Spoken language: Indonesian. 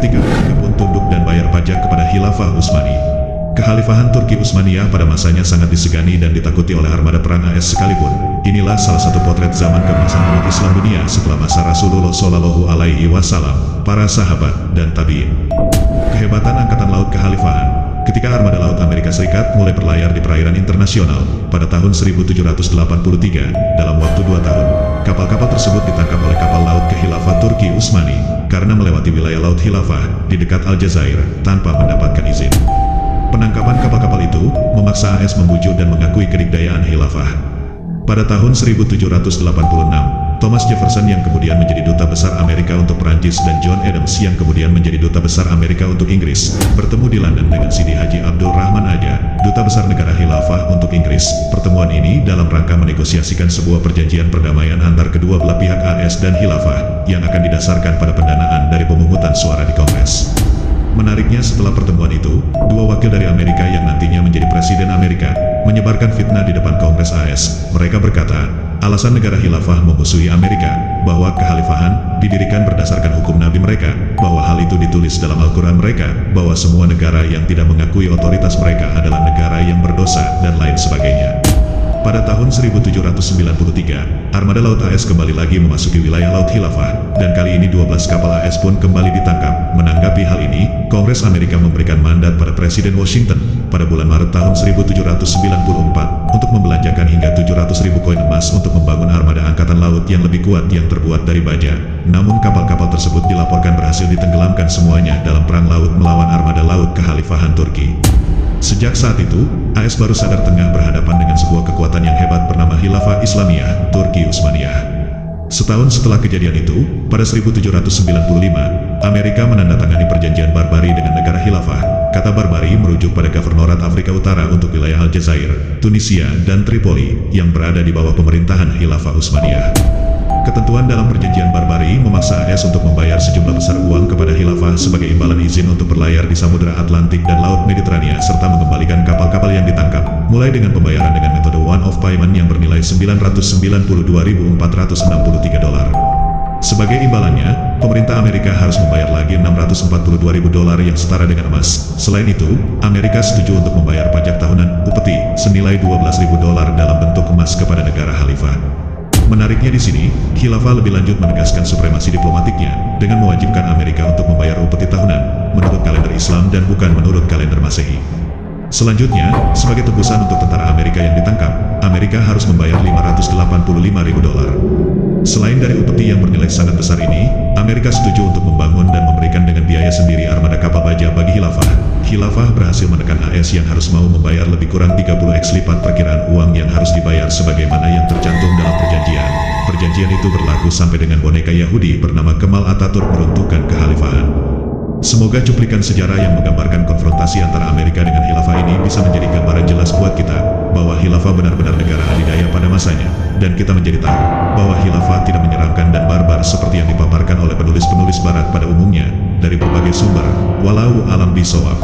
ketika mereka pun tunduk dan bayar pajak kepada Khilafah Utsmani. Kekhalifahan Turki Utsmaniyah pada masanya sangat disegani dan ditakuti oleh armada perang AS sekalipun. Inilah salah satu potret zaman keemasan umat Islam dunia setelah masa Rasulullah Shallallahu Alaihi Wasallam, para sahabat, dan tabi'in. Kehebatan Angkatan Laut Kekhalifahan. Ketika armada laut Amerika Serikat mulai berlayar di perairan internasional pada tahun 1783, dalam waktu 2 tahun, kapal-kapal tersebut ditangkap oleh kapal laut Kekhilafah Turki Utsmani karena melewati wilayah laut Khilafah di dekat Aljazair tanpa mendapatkan izin. Penangkapan kapal-kapal itu memaksa AS membujuk dan mengakui kedikdayaan Khilafah. Pada tahun 1786, Thomas Jefferson yang kemudian menjadi duta besar Amerika untuk Perancis dan John Adams yang kemudian menjadi duta besar Amerika untuk Inggris bertemu di London dengan Sidi Haji Abdul Rahman Aja, duta besar negara Khilafah untuk Inggris. Pertemuan ini dalam rangka menegosiasikan sebuah perjanjian perdamaian antar kedua belah pihak AS dan Khilafah yang akan didasarkan pada pendanaan dari pemungutan suara di Kongres. Menariknya, setelah pertemuan itu, dua wakil dari Amerika yang nantinya menjadi presiden Amerika menyebarkan fitnah di depan Kongres AS. Mereka berkata, alasan negara Khilafah memusuhi Amerika, bahwa kekhalifahan didirikan berdasarkan hukum Nabi mereka, bahwa hal itu ditulis dalam Al-Quran mereka, bahwa semua negara yang tidak mengakui otoritas mereka adalah negara yang berdosa, dan lain sebagainya. Pada tahun 1793, armada laut AS kembali lagi memasuki wilayah laut Khilafah, dan kali ini 12 kapal AS pun kembali ditangkap. Menanggapi hal ini, Kongres Amerika memberikan mandat pada Presiden Washington pada bulan Maret tahun 1794 untuk membelanjakan hingga 700.000 koin emas untuk membangun armada angkatan laut yang lebih kuat yang terbuat dari baja. Namun kapal-kapal tersebut dilaporkan berhasil ditenggelamkan semuanya dalam perang laut melawan armada laut Kekhalifahan Turki. Sejak saat itu, AS baru sadar tengah berhadapan dengan sebuah kekuatan yang hebat bernama Khilafah Islamiyah, Turki Utsmaniyah. Setahun setelah kejadian itu, pada 1795, Amerika menandatangani perjanjian Barbary dengan negara Khilafah. Kata Barbary merujuk pada Governorat Afrika Utara untuk wilayah Aljazair, Tunisia, dan Tripoli, yang berada di bawah pemerintahan Khilafah Utsmaniyah. Ketentuan dalam perjanjian Barbary memaksa AS untuk membayar sejumlah besar uang kepada Khilafah sebagai imbalan izin untuk berlayar di Samudra Atlantik dan Laut Mediterania serta mengembalikan kapal-kapal yang ditangkap, mulai dengan pembayaran dengan metode one-off payment yang bernilai $992.463. Sebagai imbalannya, pemerintah Amerika harus membayar lagi $642.000 yang setara dengan emas. Selain itu, Amerika setuju untuk membayar pajak tahunan upeti senilai $12.000 dalam bentuk emas kepada negara Khalifah. Menariknya di sini, Khilafah lebih lanjut menegaskan supremasi diplomatiknya dengan mewajibkan Amerika untuk membayar upeti tahunan menurut kalender Islam dan bukan menurut kalender Masehi. Selanjutnya, sebagai tebusan untuk tentara Amerika yang ditangkap, Amerika harus membayar $585.000. Selain dari upeti yang bernilai sangat besar ini, Amerika setuju untuk membangun dan memberikan dengan biaya sendiri armada kapal baja bagi Khilafah. Khilafah berhasil menekan AS yang harus mau membayar lebih kurang 30x lipat perkiraan uang yang harus dibayar sebagaimana yang tercantum dalam perjanjian. Perjanjian itu berlaku sampai dengan boneka Yahudi bernama Kemal Ataturk meruntuhkan kekhalifahan. Semoga cuplikan sejarah yang menggambarkan konfrontasi antara Amerika dengan Khilafah ini bisa menjadi gambaran jelas buat kita, bahwa Khilafah benar-benar negara adidaya pada masanya, dan kita menjadi tahu, bahwa Khilafah tidak menyeramkan dan barbar seperti yang dipaparkan oleh penulis-penulis barat pada umumnya, dari berbagai sumber. Walau alam bisawab.